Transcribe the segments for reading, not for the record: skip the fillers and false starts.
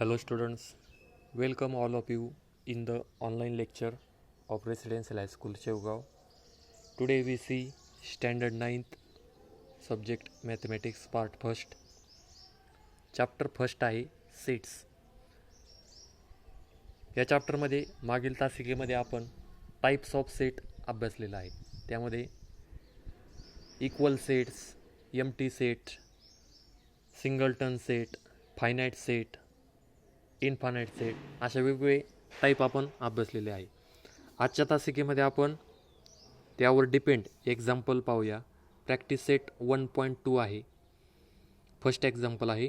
Hello students, welcome all of you in the online lecture of Residential High School Shevgav. Today we see Standard 9th subject Mathematics part 1st. Chapter 1st आहे sets. या चॅप्टरमध्ये मागील तासिकेमध्ये आपण types of set अभ्यासलेला आहे. त्यामध्ये equal sets, empty set, singleton set, finite set, infinite set अशा वेगवेगळे type आपण अभ्यासलेले आहे. आजच्या तासिकेमध्ये आपण त्यावर डिपेंड एक्झाम्पल पाहूया. प्रॅक्टिस सेट 1.2 आहे. फर्स्ट एक्झाम्पल आहे,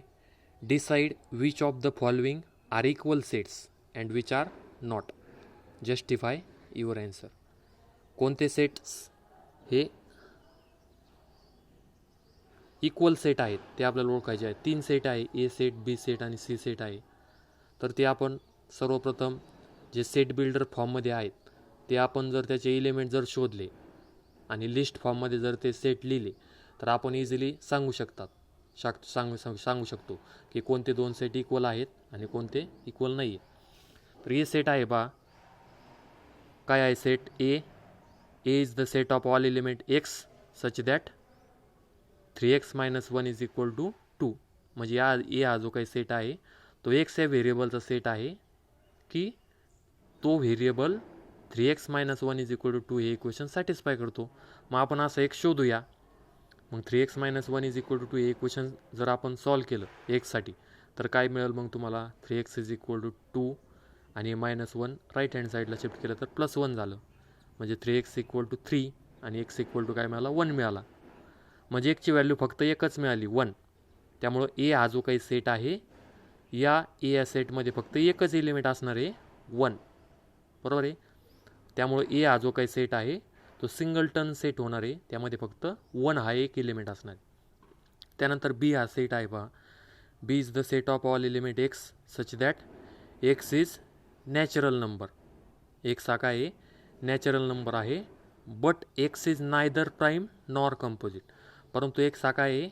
decide which of the following are equal sets and which are not. Justify your answer. कोणते सेट्स हे इक्वल सेट आहेत ते आपल्याला ओळखायचे आहे. 3 सेट आहे, ए सेट, बी सेट आणि सी सेट आहे. तर ते आपण सर्वप्रथम जे सेट बिल्डर फॉर्ममध्ये आहेत ते आपण जर त्याचे एलिमेंट जर शोधले आणि लिस्ट फॉर्ममध्ये जर ते सेट लिहिले तर आपण इझिली सांगू शकतो की कोणते 2 सेट इक्वल आहेत आणि कोणते इक्वल नाही आहे. तर हे सेट आहे बा, काय आहे set A. A is the set of all element x such that 3x - 1 is equal to 2. म्हणजे हा जो काही सेट आहे तो एक्स या व्हेरिएबलचा सेट आहे की तो variable 3x - 1 is equal to 2 हे इक्वेशन सॅटिस्फाय करतो. मग आपण असं एक शोधूया. मग 3x - 1 इज इक्वल टू 2 हे इक्वेशन जर आपण सॉल्व केलं एक्ससाठी तर काय मिळेल मग तुम्हाला, 3x इज इक्वल टू 2 आणि -1 राईट हँड साईडला शिफ्ट केलं तर +1 झालं. म्हणजे 3x इक्वल टू 3 आणि x इक्वल टू काय मिळाला, 1 मिळाला. म्हणजे एकची व्हॅल्यू फक्त एकच मिळाली, 1. त्यामुळं ए हा जो काही सेट आहे या ए या सेटमध्ये फक्त एकच एलिमेंट असणार आहे, 1. बरोबर आहे. त्यामुळं ए हा जो काही सेट आहे तो सिंगलटन सेट होणार आहे. त्यामध्ये फक्त 1 हा एक एलिमेंट असणार आहे. त्यानंतर बी हा सेट आहे पहा. B is the set of all element x such that x is natural number. X हा काय आहे, नॅचरल नंबर आहे. But x is neither prime nor composite. परंतु एक्स हा काय आहे,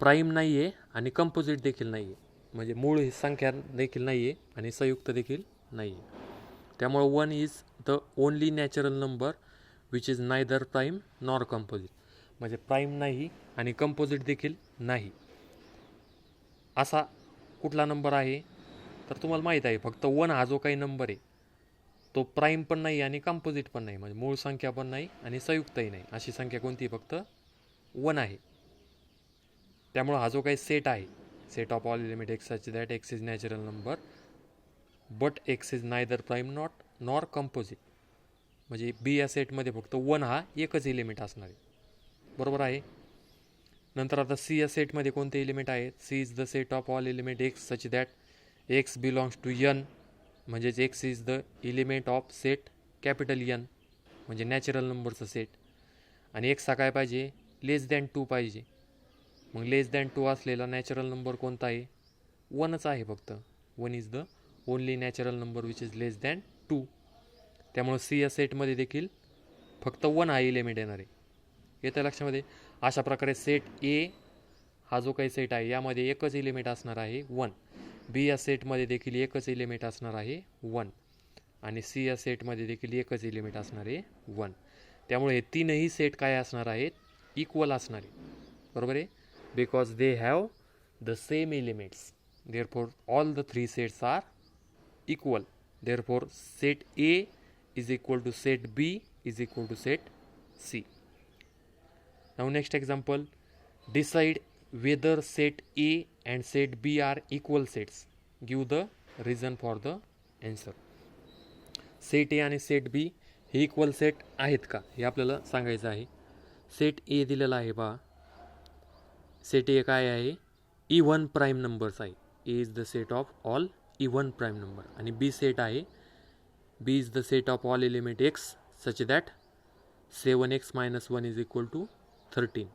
प्राईम नाही आहे आणि कंपोजिट देखील नाही आहे. म्हणजे मूळ संख्या देखील नाही आहे आणि संयुक्त देखील नाही आहे. त्यामुळे 1 is the only natural number which is neither prime nor composite. म्हणजे प्राईम नाही आणि कंपोजिट देखील नाही. असा कुठला नंबर आहे तर तुम्हाला माहीत आहे, फक्त 1 हा जो काही नंबर आहे तो प्राईम पण नाही आणि कंपोजिट पण नाही. म्हणजे मूळ संख्या पण नाही आणि संयुक्तही नाही. अशी संख्या कोणती, फक्त 1 आहे. त्यामुळे हा जो काही सेट आहे, set of all element x such that x is natural number but x is neither prime nor composite. म्हणजे बी या सेटमध्ये फक्त 1 हा एकच एलिमेंट असणार आहे. बरोबर आहे. नंतर आता सी या सेटमध्ये कोणते एलिमेंट आहेत, C is the set of all element x such that x belongs to N. म्हणजेच x is the element of set capital N, म्हणजे नॅचरल नंबरचं सेट. आणि एक्स हा काय पाहिजे, लेस दॅन 2 पाहिजे. मग लेस दॅन 2 असलेला नॅचरल नंबर कोणता आहे, 1च आहे फक्त. 1 is the only natural number which is less than 2. त्यामुळे सी या सेटमध्ये देखील फक्त 1 हा एलिमेंट येणार आहे. येत्या लक्षामध्ये. अशा प्रकारे सेट ए हा जो काही सेट आहे यामध्ये एकच एलिमेंट असणार आहे, 1. बी या सेटमध्ये देखील एकच एलिमेंट असणार आहे, 1. आणि सी या सेटमध्ये देखील एकच एलिमेंट असणार आहे, 1. त्यामुळे हे तीनही सेट काय असणार आहेत, इक्वल असणार आहे. बरोबर आहे. Because they have the same elements. Therefore all the 3 sets are equal. Therefore set A is equal to set B is equal to set C. Now next example, decide whether set A and set B are equal sets. Give the reason for the answer. Set ए आणि set बी हे equal set आहेत का हे आपल्याला सांगायचं आहे. Set ए दिलेला आहे पहा. सेट ए काय आहे, इव्हन प्राईम नंबर्स आहे. A is the set of all even prime number. आणि बी सेट आहे, B is the set of all element x such that 7x - 1 is equal to 13.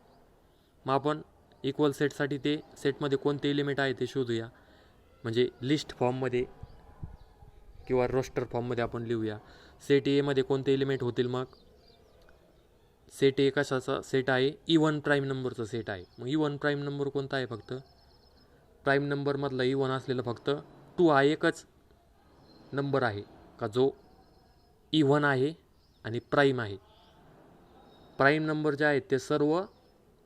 मग आपण इक्वल सेटसाठी ते सेटमध्ये कोणते एलिमेंट आहे ते शोधूया. म्हणजे लिस्ट फॉर्ममध्ये किंवा रोस्टर फॉर्ममध्ये आपण लिहूया. सेट एमध्ये कोणते एलिमेंट होतील, मग सेट ए कशाचा सेट आहे, इव्हन प्राईम नंबरचा सेट आहे. मग इव्हन प्राईम नंबर कोणता आहे, फक्त प्राईम नंबरमधला इवन असलेलं फक्त 2 हा एकच नंबर आहे का जो इव्हन आहे आणि प्राईम आहे. प्राईम नंबर जे आहेत ते सर्व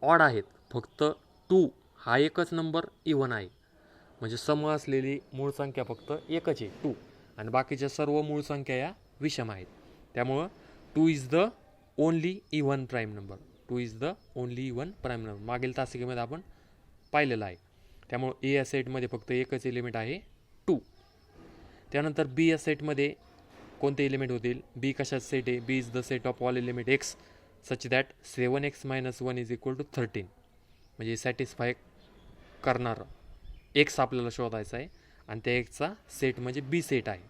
ऑड आहेत, फक्त 2 हा एकच नंबर इव्हन आहे. म्हणजे सम असलेली मूळ संख्या फक्त एकच आहे 2, आणि बाकीच्या सर्व मूळ संख्या या विषम आहेत. त्यामुळं 2 is the only even prime number. 2 is the only even prime number मागील तासिकेमध्ये आपण पाहिलेलं आहे. त्यामुळं ए या सेटमध्ये फक्त एकच एलिमेंट आहे 2. त्यानंतर बी या सेटमध्ये कोणते एलिमेंट होतील? बी कशात सेट आहे? B is the set of all element x such that 7x - 1 is equal to 13. म्हणजे सॅटिस्फाय करणारं एक्स आपल्याला शोधायचा आहे आणि त्या एक्सचा सेट म्हणजे बी सेट आहे.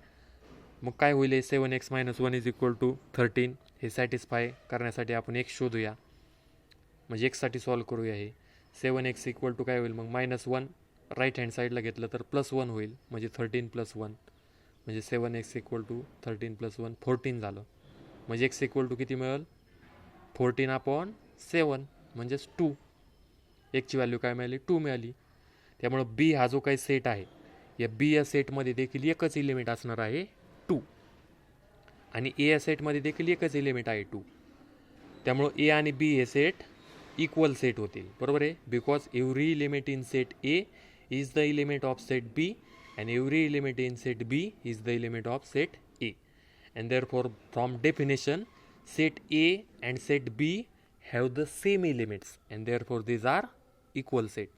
मग काय होईल? 7x - 1 इज इक्वल टू 13 हे सॅटिस्फाय करण्यासाठी आपण एक्स शोधूया, म्हणजे एक्ससाठी सॉल्व करूया. हे 7x इक्वल टू काय होईल? मग -1 राईट हँड साईडला घेतलं तर +1 होईल, म्हणजे 13 + 1 म्हणजे 7x इक्वल टू 13 + 1 14 झालं. म्हणजे x इक्वल टू किती मिळेल? 14/7 म्हणजेच 2. एक्सची व्हॅल्यू काय मिळाली? 2 मिळाली. त्यामुळं बी हा जो काही सेट आहे, या बी या सेटमध्ये देखील एकच एलिमेंट असणार आहे 2, आणि ए या सेटमध्ये देखील एकच एलिमेंट आहे 2. त्यामुळं ए आणि बी हे सेट इक्वल सेट होतील, बरोबर आहे. Because every element in set A is the element of set B and every element in set B is the element of set A, and therefore from definition set A and set B have the same elements and therefore these are equal set.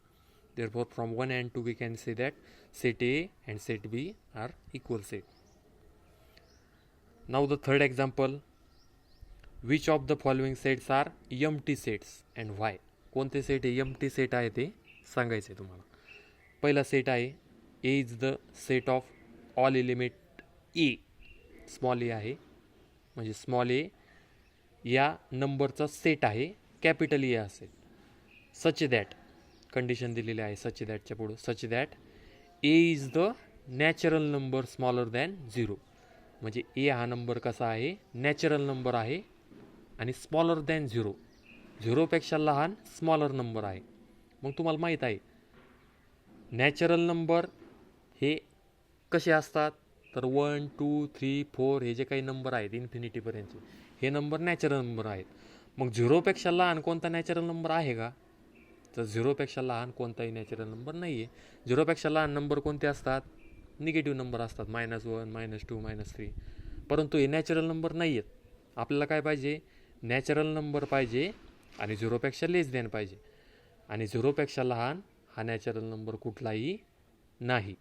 Therefore from 1 and 2 we can say that set A and set B are equal set. Now the third example, which of the following sets are empty sets and why? कोणते set हे empty set आहे ते सांगायचे तुम्हाला. पहिला set आहे A is the set of all element A, small a आहे, म्हणजे स्मॉल ए या नंबरचा सेट आहे, कॅपिटल ए असेल. सच दॅट, कंडिशन दिलेली आहे सच दॅटच्या पुढं, such that A is the natural number smaller than 0. म्हणजे ए हा नंबर कसा आहे? नॅचरल नंबर आहे आणि स्मॉलर दॅन 0, 0पेक्षा लहान स्मॉलर नंबर आहे. मग तुम्हाला माहीत आहे नॅचरल नंबर हे कसे असतात? तर 1 2 3 4 हे जे काही नंबर आहेत इन्फिनिटीपर्यंतचे, हे नंबर नॅचरल नंबर आहेत. मग 0पेक्षा लहान कोणता नॅचरल नंबर आहे का? तर 0पेक्षा लहान कोणताही नॅचरल नंबर नाही आहे. 0पेक्षा लहान नंबर कोणते असतात? निगेटिव्ह नंबर असतात, -1 -2 -3. परंतु हे नॅचरल नंबर नाही आहेत. आपल्याला काय पाहिजे? नॅचरल नंबर पाहिजे आणि 0पेक्षा लेस दॅन पाहिजे, आणि 0पेक्षा लहान हा नॅचरल नंबर कुठलाही नाही.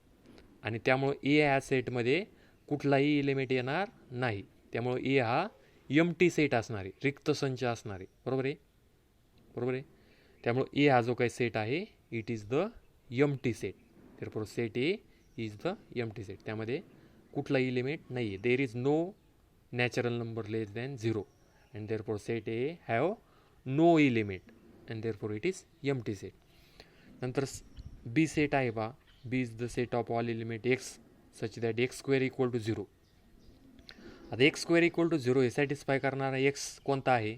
आणि त्यामुळं ए ह्या सेटमध्ये कुठलाही एलिमेंट येणार नाही. त्यामुळं ए हा एम्प्टी सेट असणार आहे, रिक्त संच असणार आहे, बरोबर आहे, बरोबर आहे. त्यामुळं ए हा जो काही सेट आहे it is the empty set. Therefore set A is the empty set. त्यामध्ये कुठलाही एलिमेंट नाही आहे. There is no natural number less than 0 and therefore set A have no element and therefore it is empty set. नंतर B set आहे बा. B is the set of all element x such that x square equal to 0. आता x square equal to 0 हे satisfy करणारा x कोणता आहे?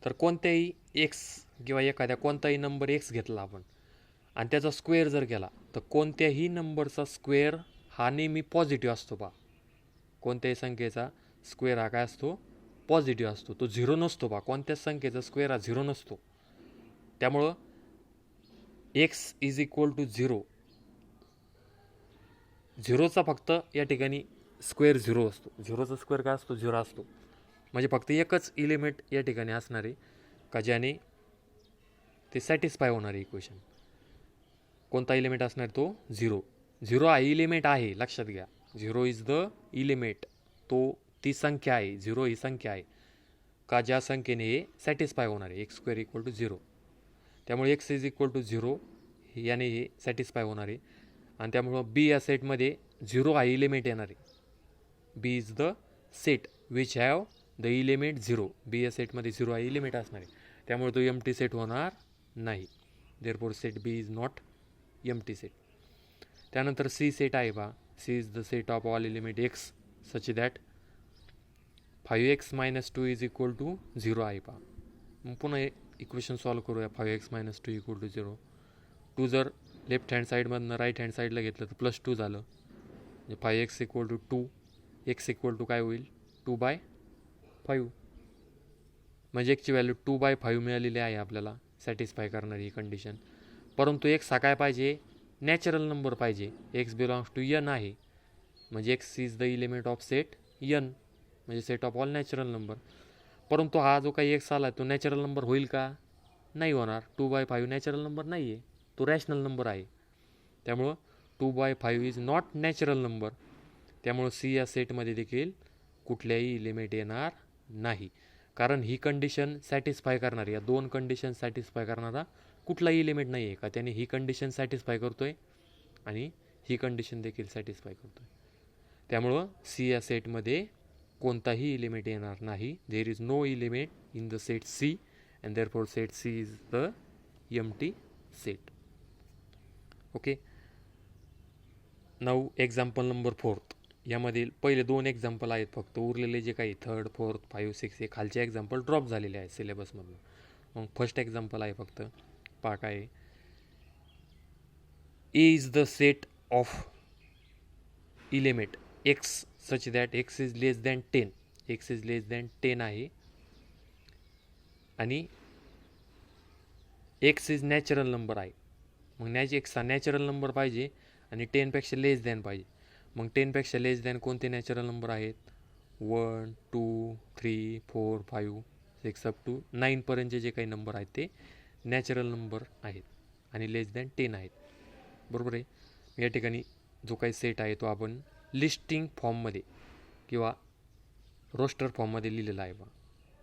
तर कोणत्याही x किंवा एखाद्या कोणताही नंबर x घेतला आपण आणि त्याचा स्क्वेअर जर केला तर कोणत्याही नंबरचा स्क्वेअर हा नेहमी पॉझिटिव्ह असतो बा. कोणत्याही संख्येचा स्क्वेअर हा काय असतो? पॉझिटिव्ह असतो, तो 0 नसतो बा. कोणत्याच संख्येचा स्क्वेअर हा 0 नसतो. त्यामुळं x इज इक्वल टू 0, 0चा फक्त या ठिकाणी स्क्वेअर 0 असतो. 0चा स्क्वेअर काय असतो? 0 असतो. म्हणजे फक्त एकच एलिमेंट या ठिकाणी असणार आहे का ज्याने ते सॅटिस्फाय होणार आहे इक्वेशन. कोणता एलिमेंट असणार? तो 0. 0 हा एलिमेंट आहे, लक्षात घ्या. 0 इज द एलिमेंट, तो ती संख्या आहे, 0 ही संख्या आहे का ज्या संख्येने हे सॅटिस्फाय होणार आहे, एक्स स्क्वेअर इक्वल टू 0. त्यामुळे एक्स इज इक्वल टू 0 याने हे सॅटिस्फाय होणार आहे. आणि त्यामुळं बी या सेटमध्ये 0 हा एलिमेंट येणार आहे. B is the set which have the element 0. B या सेटमध्ये 0 हा एलिमेंट असणार आहे, त्यामुळे तो एम्प्टी सेट होणार नाही. Therefore set B is not empty set. त्यानंतर सी सेट आहे बा. C is the set of all element x such that 5x - 2 is equal to 0 आहे पा. मग पुन्हा इक्वेशन सॉल्व करूया. 5x - 2 equal to 0. 2 जर लेफ्ट हँड साईडमधनं राईट हँड साईडला घेतलं तर +2 झालं, म्हणजे 5x = 2, x = काय होईल 2/5, म्हणजे एक्सची व्हॅल्यू 2/5 मिळालेली आहे आपल्याला सॅटिस्फाय करणारी ही कंडिशन. परंतु एक्स हा काय पाहिजे, नॅचरल नंबर पाहिजे. एक्स बिलॉंग्स टू n आहे, म्हणजे x is the element of set n, म्हणजे set of all natural number. परंतु हा जो काही एक्स आला तो नॅचरल नंबर होईल का, नाही होणार. 2/5 नॅचरल नंबर नाही आहे, तो रॅशनल नंबर आहे. त्यामुळं 2/5 इज नॉट नॅचरल नंबर. त्यामुळं सी या सेटमध्ये देखील कुठल्याही एलिमेंट येणार नाही, कारण ही कंडिशन सॅटिस्फाय करणारी, या दोन कंडिशन सॅटिस्फाय करणारा कुठलाही एलिमेंट नाही आहे का. त्याने ही कंडिशन सॅटिस्फाय करतोय आणि ही कंडिशन देखील सॅटिस्फाय करतोय. त्यामुळं सी या सेटमध्ये कोणताही एलिमेंट येणार नाही. There is no element in the set C and therefore set C is the empty set. Okay. Now example number 4. यामधील पहिले 2 एक्झाम्पल आहेत फक्त, उरलेले जे काही 3rd, 4th, 5, 6 हे खालचे एक्झाम्पल ड्रॉप झालेले आहेत सिलेबसमधून. मग फर्स्ट एक्झाम्पल आहे फक्त, पहा काय आहे. A is the set of element x such that x is less than 10. X is less than 10 आहे आणि एक्स इज नॅचरल नंबर आहे. मग एक्स हा नॅचरल नंबर पाहिजे आणि 10पेक्षा लेस दॅन पाहिजे. मग 10पेक्षा लेस दॅन कोणते नॅचरल नंबर आहेत, 1, 2, 3, 4, 5, 6 अप टू 9पर्यंतचे जे काही नंबर आहेत ते नॅचरल नंबर आहेत आणि लेस दॅन 10 आहेत. बरोबर आहे. या ठिकाणी जो काही सेट आहे तो आपण लिस्टिंग फॉर्ममध्ये किंवा रोस्टर फॉर्ममध्ये लिहिलेला आहे बा.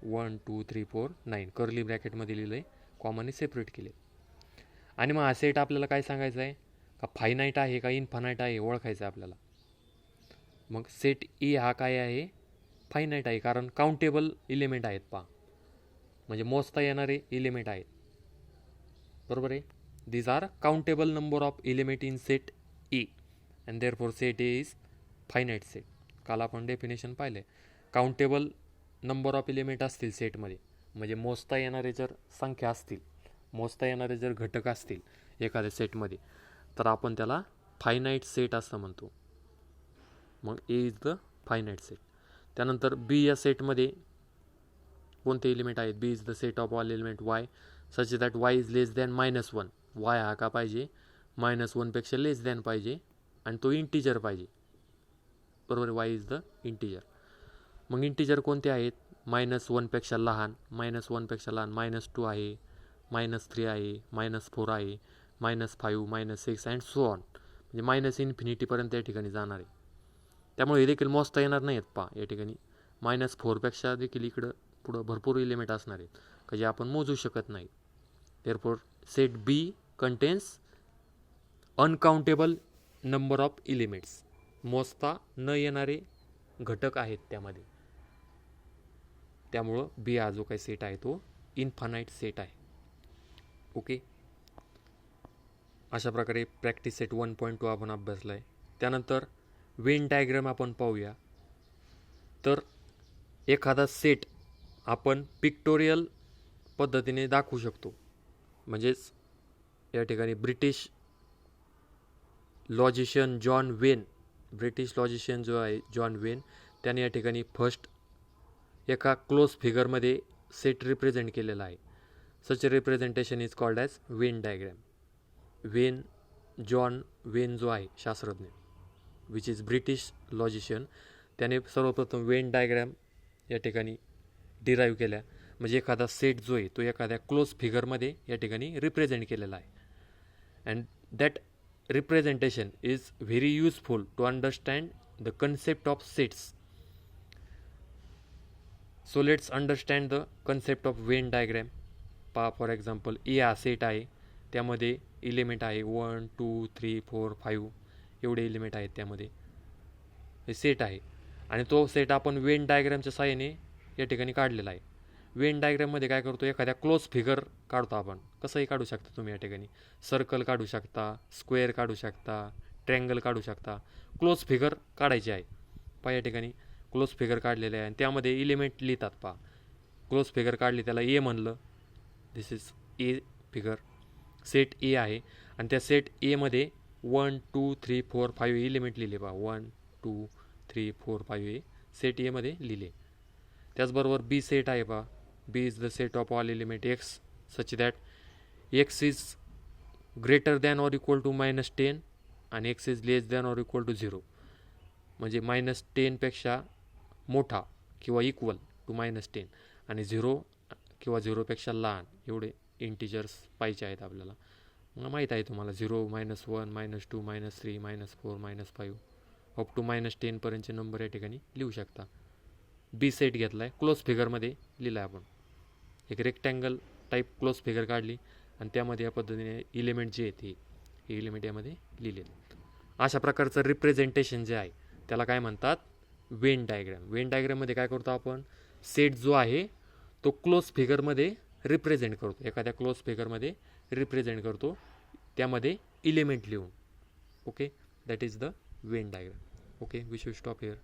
1, 2, 3, 4, 9 कर्ली ब्रॅकेटमध्ये लिहिलं आहे, कॉमाने सेपरेट केले. आणि मग हा सेट आपल्याला काय सांगायचं आहे, का फायनाईट आहे का इनफानाईट आहे ओळखायचं आहे आपल्याला. मग सेट ए हा काय आहे, फायनाईट आहे, कारण काउंटेबल एलिमेंट आहेत पहा, म्हणजे मोजता येणारे एलिमेंट आहेत. बरोबर आहे. these are countable number of element in set A and therefore set A is finite set. काल आपण डेफिनेशन पाहिले, काउंटेबल नंबर ऑफ एलिमेंट असतील सेटमध्ये, म्हणजे मोजता येणारे जर संख्या असतील, मोजता येणारे जर घटक असतील एखाद्या सेटमध्ये, तर आपण त्याला फायनाईट सेट असं म्हणतो. मग A is the finite set. त्यानंतर बी या सेटमध्ये कोणते एलिमेंट आहेत, B is the set of all element y such that y is less than -1. Y हा का पाहिजे, -1पेक्षा लेस दॅन पाहिजे आणि तो इंटिजर पाहिजे. बरोबर. Y is the integer. मग इंटिजर कोणते आहेत, -1पेक्षा लहान, -1पेक्षा लहान -2 आहे, -3 आहे, -4 आहे, -5, -6 अँड सो ऑन, म्हणजे -इन्फिनिटीपर्यंत या ठिकाणी जाणार आहे. त्यामुळे हे देखील मोजता येणार नाहीत पहा. या ठिकाणी -4पेक्षा देखील इकडं पुढं भरपूर एलिमेंट असणार आहेत का जे आपण मोजू शकत नाही. Therefore set B contains uncountable number of elements, मोजता न येणारे घटक आहेत त्यामध्ये. त्यामुळं बी हा जो काही सेट आहे तो इन्फानाईट सेट आहे. ओके. अशा प्रकारे प्रॅक्टिस सेट 1.2 आपण अभ्यासला आहे. त्यानंतर वेन डायग्राम आपण पाहूया. तर एखादा सेट आपण पिक्टोरियल पद्धतीने दाखवू शकतो. म्हणजेच या ठिकाणी British logician John Wien, British logician जो आहे जॉन वेन, त्याने या ठिकाणी फर्स्ट एका क्लोज फिगरमध्ये सेट रिप्रेझेंट केलेला आहे. Such representation is called as Venn diagram. John Venn जो आहे शास्त्रज्ञ, विच इज ब्रिटिश लॉजिशियन, त्याने सर्वप्रथम वेन डायग्रॅम या ठिकाणी डिराईव्ह केल्या. म्हणजे एखादा सेट जो आहे तो एखाद्या क्लोज फिगरमध्ये या ठिकाणी रिप्रेझेंट केलेला आहे. And that representation is very useful to understand the concept of sets. So let's understand the concept of Venn diagram. पहा, फॉर एक्झाम्पल ए हा सेट आहे, त्यामध्ये एलिमेंट आहे 1, 2, 3, 4, 5 एवढे एलिमेंट आहेत त्यामध्ये. हे सेट आहे आणि तो सेट आपण वेन डायग्रॅमच्या साहाय्याने या ठिकाणी काढलेला आहे. वेन डायग्रॅममध्ये काय करतो, एखाद्या क्लोज फिगर काढतो आपण. कसंही काढू शकता तुम्ही. या ठिकाणी सर्कल काढू शकता, स्क्वेअर काढू शकता, ट्रँगल काढू शकता. क्लोज फिगर काढायची आहे. पहा, या ठिकाणी क्लोज फिगर काढलेले आहे आणि त्यामध्ये एलिमेंट लिहितात. पहा, क्लोज फिगर काढली, त्याला ए म्हणलं. This is a figure, set A आहे आणि त्या सेट एमध्ये 1 2 3 4 5 हे इलिमेंट लिहिले पहा. 1 2 3 4 5 हे सेट एमध्ये लिहिले. त्याचबरोबर बी सेट आहे पहा. B is the set of all element x such that x is greater than or equal to -10 आणि x is less than or equal to 0. म्हणजे -10पेक्षा मोठा किंवा इक्वल टू -10 आणि 0 किंवा 0पेक्षा लहान एवढे इंटिजर्स पाहिजे आहेत आपल्याला. मला माहीत आहे तुम्हाला 0 -1 -2 -3 -4 -5 अप टू -10 पर्यंतचे नंबर या ठिकाणी लिहू शकता. बी सेट घेतला आहे, क्लोज फिगरमध्ये लिहिला आहे आपण. एक रेक्टँगल टाईप क्लोज फिगर काढली आणि त्यामध्ये या पद्धतीने इलिमेंट जे आहेत हे इलिमेंट यामध्ये लिहिले. अशा प्रकारचं रिप्रेझेंटेशन जे आहे त्याला काय म्हणतात, वेन डायग्रॅम. वेन डायग्रॅममध्ये काय करतो आपण, सेट जो आहे तो क्लोज फिगरमध्ये रिप्रेझेंट करतो, एखाद्या क्लोज फिगरमध्ये रिप्रेझेंट करतो, त्यामध्ये इलिमेंट लिहून. Okay, that is the Venn diagram. Okay, we should stop here.